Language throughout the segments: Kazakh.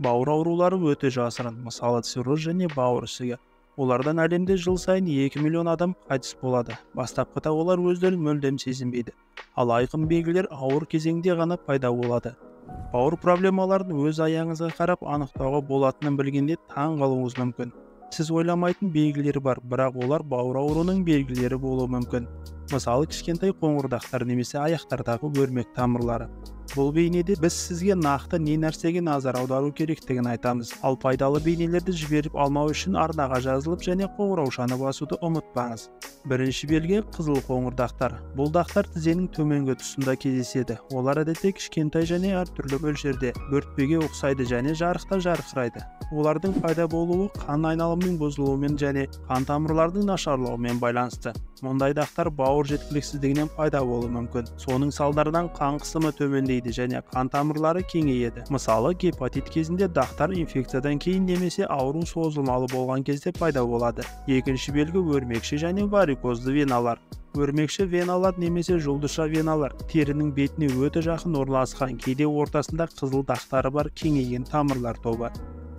Бауыр аурулары өте жасырын, мысалы цирроз және бауыр ісігі. Олардан әлемде жыл сайын 2 миллион адам қайтыс болады. Бастапқыда олар өздерін мүлдем сезінбейді. Ал айқын белгілер ауыр кезеңде ғана пайда болады. Бауыр проблемаларын өз аяғыңызға қарап анықтауға болатынын білгенде таң қалуыңыз мүмкін. Сіз ойламайтын белгілері бар, бірақ олар бауыр ауруының белгілері болуы мүмкін. Мысалы, кішкентай қоңырдақтар немесе аяқтардағы өрмек тамырлары. Бұл бейнеде біз сізге нақты не нәрсеге назар аудару керектігін айтамыз. Ал пайдалы бейнелерді жіберіп алмау үшін арнаға жазылып және қоңыраушаны басуды ұмытпаңыз. Бірінші белгі қызыл қоңырдақтар. Бұл дақтар тізенің төменгі тұсында кездеседі. Олар әдетте кішкентай және әртүрлі мөлшерде, бөртпеге ұқсайды және жарықта жарқырайды. Олардың пайда болуы қан айналымының бұзылуымен және қан тамырларының нашарлауымен байланысты. Мұндай дақтар бауыр жеткіліксіздігінен пайда болуы мүмкін. Соның салдарынан қан қысымы төмендейді және қан тамырлары кеңейеді. Мысалы, гепатит кезінде дақтар инфекциядан кейін немесе ауру созылмалы болған кезде пайда болады. Екінші белгі өрмекші және варикозды веналар. Өрмекші веналар немесе жұлдызша веналар терінің бетіне өте жақын орналасқан, кейде ортасында қызыл дақтары бар кеңейген тамырлар тобы.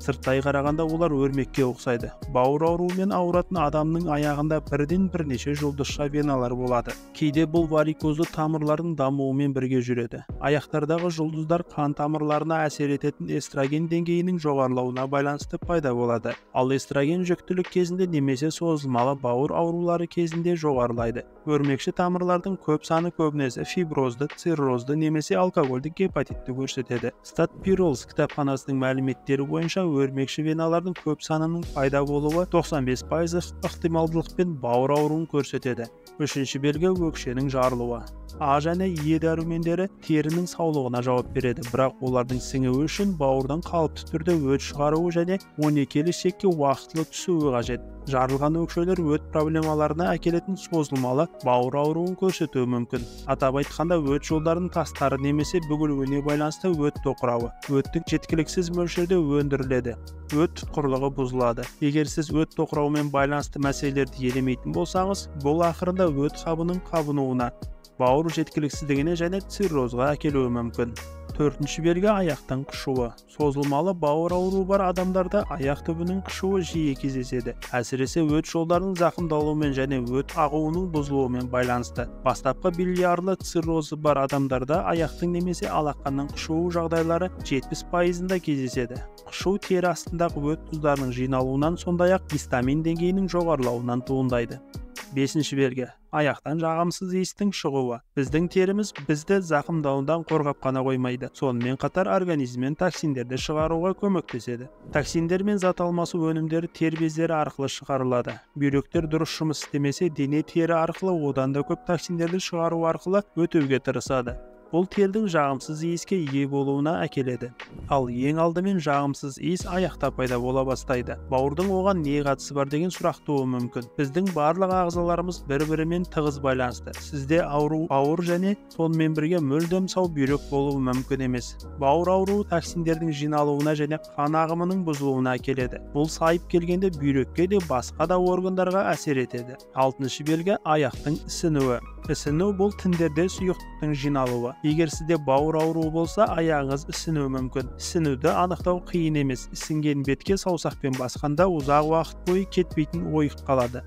Сырттай қарағанда олар өрмекке ұқсайды. Бауыр ауруымен ауыратын адамның аяғында бірден бірнеше жұлдызша веналар болады. Кейде бұл варикозды тамырлардың дамуымен бірге жүреді. Аяқтардағы жұлдыздар қан тамырларына әсер ететін эстроген деңгейінің жоғарылауына байланысты пайда болады. Ал эстроген жүктілік кезінде немесе созылмалы бауыр аурулары кезінде жоғарылайды. Өрмекші тамырлардың көп саны көбінесе фиброзды, циррозды немесе алкогольдік гепатитті көрсетеді. Стат-Пиролс кітапханасының мәліметтері бойынша өрмекші веналардың көп санының пайда болуы 95% ықтималдылықпен бауыр ауруын көрсетеді. Үшінші белгі өкшенің жарылуы. А және Е дәрумендері терінің саулығына жауап береді, бірақ олардың сіңуі үшін бауырдан қалыпты түрде өт шығаруы және 12 шекке уақытылы түсуі қажет. Жарылған өкшелер өт проблемаларына әкелетін созылмалы бауыр ауруын көрсетуі мүмкін. Атап айтқанда, өт жолдарының тастары немесе бүгілуіне байланысты өт тоқырауы. Өттің жеткіліксіз мөлшерде өндіріледі. Өт тұтқырлығы бұзылады. Егер сіз өт тоқырауымен байланысты мәселелерді елемейтін болсаңыз, бұл ақырында өт қабының қабынуына, бауыр жеткіліксіздігіне және циррозға әкелуі мүмкін. Төртінші белгі аяқтың қышуы. Созылмалы бауыр ауруы бар адамдарда аяқ түбінің қышуы жиі кездеседі. Әсіресе өт жолдарының зақымдалуымен және өт ағуының бұзылуымен байланысты. Бастапқы билиарлы циррозы бар адамдарда аяқтың немесе алақанның қышуы жағдайлары 70%-да кездеседі. Қышу тері астындағы өт тұздарының жиналуынан, сондай-ақ гистамин деңгейінің жоғарылауынан туындайды. Бесінші белгі аяқтан жағымсыз иістің шығуы. Біздің теріміз бізді зақымдаудан қорғап қана қоймайды, сонымен қатар организмнен токсиндерді шығаруға көмектеседі. Токсиндер мен зат алмасу өнімдері тер бездері арқылы шығарылады. Бүйректер дұрыс жұмыс істемесе, дене тері арқылы одан да көп токсиндерді шығару арқылы өтеуге тырысады. Бұл тердің жағымсыз иіске ие болуына әкеледі. Ал ең алдымен жағымсыз иіс аяқта пайда бола бастайды. Бауырдың оған не қатысы бар деген сұрақ тууы мүмкін. Біздің барлық ағзаларымыз бір-бірімен тығыз байланысты. Сізде ауру бауыр және сонымен бірге мүлдем сау бүйрек болуы мүмкін емес. Бауыр ауруы токсиндердің жиналуына және қан ағымының бұзылуына әкеледі. Бұл сайып келгенде бүйрекке де басқа да органдарға әсер етеді. Алтыншы белгі аяқтың ісінуі. Ісіну бұл тіндерде сұйықтықтың жиналуы. Егер сізде бауыр ауруы болса, аяғыңыз ісінуі мүмкін. Ісінуді анықтау қиын емес. Ісінген бетке саусақпен басқанда ұзақ уақыт бойы кетпейтін ойық қалады.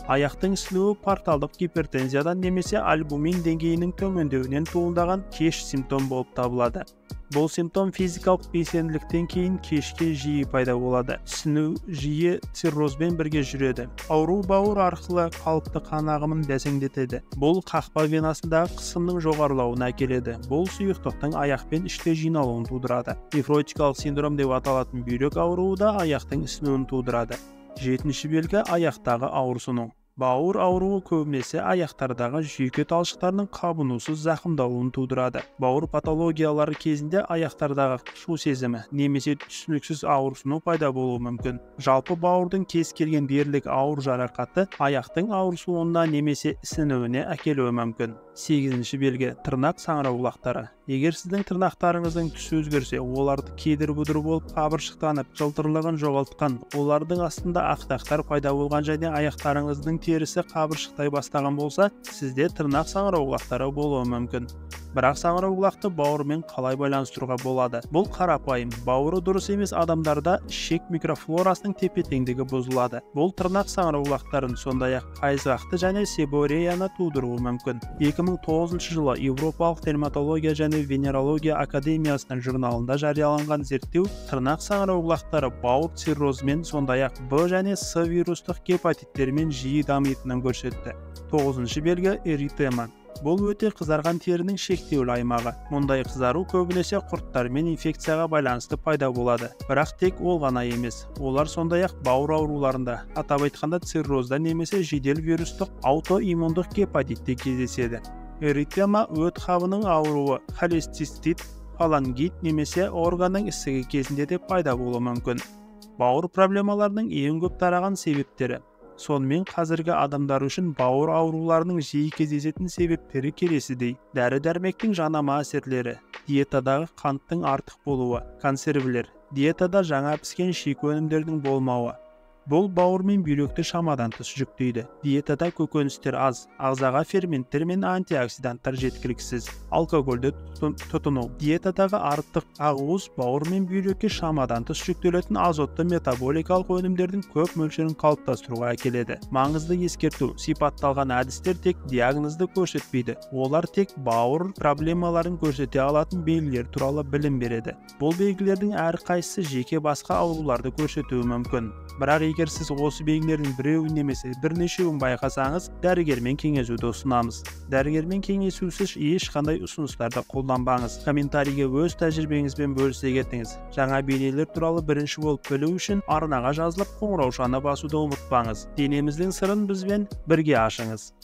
Аяқтың ісінуі порталдық гипертензиядан немесе альбумин деңгейінің төмендеуінен туындаған кеш симптом болып табылады. Бұл симптом физикалық белсенділіктен кейін кешке жиі пайда болады. Ісіну жиі циррозбен бірге жүреді. Ауру бауыр арқылы қалыпты қан ағымын бәсеңдетеді. Бұл қақпа венасындағы қысымның жоғарылауына әкеледі. Бұл сұйықтықтың аяқпен іште жиналуын тудырады. Нефротикалық синдром деп аталатын бүйрек ауруы да аяқтың ісінуін тудырады. Жетінші белгі аяқтағы ауырсыну. Бауыр ауруы көбінесе аяқтардағы жүйке талшықтарының қабынусыз зақымдалуын тудырады. Бауыр патологиялары кезінде аяқтардағы шу сезімі немесе түсініксіз ауырсыну пайда болуы мүмкін. Жалпы бауырдың кез келген дерлік ауыр жарақаты аяқтың ауырсуына немесе ісінуіне әкелуі мүмкін. 8-ші белгі тырнақ саңырауқұлақтары. Егер сіздің тырнақтарыңыздың түсі өзгерсе, оларды кедір-бұдыр болып қабыршықтанып, жылтырлығын жоғалтқан, олардың астында ақтақтар пайда болған және аяқтарыңыздың терісі қабыршықтай бастаған болса, сізде тырнақ саңырауқұлақтары болуы мүмкін. Бірақ саңырауқұлақты бауырмен қалай байланыстыруға болады? Бұл қарапайым. Бауыры дұрыс емес адамдарда ішек микрофлорасының тепе-теңдігі бұзылады. Бұл тырнақ саңырауқұлақтарын, сондай-ақ қайызғақты және себореяны тудыруы мүмкін. 2009 жылы Европалық дерматология және венерология академиясының журналында жарияланған зерттеу тырнақ саңырауқұлақтары бауыр циррозымен, сондай-ақ Б және С вирустық гепатиттермен жиі дамитынын көрсетті. 9-ші белгі эритема. Бұл өте қызарған терінің шектеулі аймағы. Мұндай қызару көбінесе құрттар мен инфекцияға байланысты пайда болады. Бірақ тек ол ғана емес. Олар сондай-ақ бауыр ауруларында, атап айтқанда циррозда немесе жедел вирустық аутоиммундық гепатитте кездеседі. Эритема өт қабының ауруы, холецистит, фалангит немесе органның ісігі кезінде де пайда болуы мүмкін. Бауыр проблемаларының ең көп тараған себептері. Сонымен қазіргі адамдар үшін бауыр ауруларының жиі кездесетін себептері келесідей: дәрі-дәрмектің жанама әсерлері, диетадағы қанттың артық болуы, консервілер, диетада жаңа піскен шикі өнімдердің болмауы. Бұл бауыр мен бүйректі шамадан тыс жүктейді. Диетада көкөністер аз, ағзаға ферменттер мен антиоксиданттар жеткіліксіз. Алкогольді тұтыну. Диетадағы артық ақуыз бауыр мен бүйрекке шамадан тыс жүктелетін азотты метаболикалық өнімдердің көп мөлшерін қалыптастыруға әкеледі. Маңызды ескерту: сипатталған әдістер тек диагнозды көрсетпейді. Олар тек бауыр проблемаларын көрсете алатын белгілер туралы білім береді. Бұл белгілердің әрқайсысы жеке басқа ауруларды көрсетуі мүмкін. Бірақ егер сіз осы белгілердің біреуін немесе бірнешеуін байқасаңыз, дәрігермен кеңесуді ұсынамыз. Дәрігермен кеңесусіз ешқандай ұсыныстарды қолданбаңыз. Комментарийге өз тәжірибеңізбен бөлісе кетіңіз. Жаңа бейнелер туралы бірінші болып білу үшін арнаға жазылып қоңыраушаны басуды ұмытпаңыз. Денеміздің сырын бізбен бірге ашыңыз.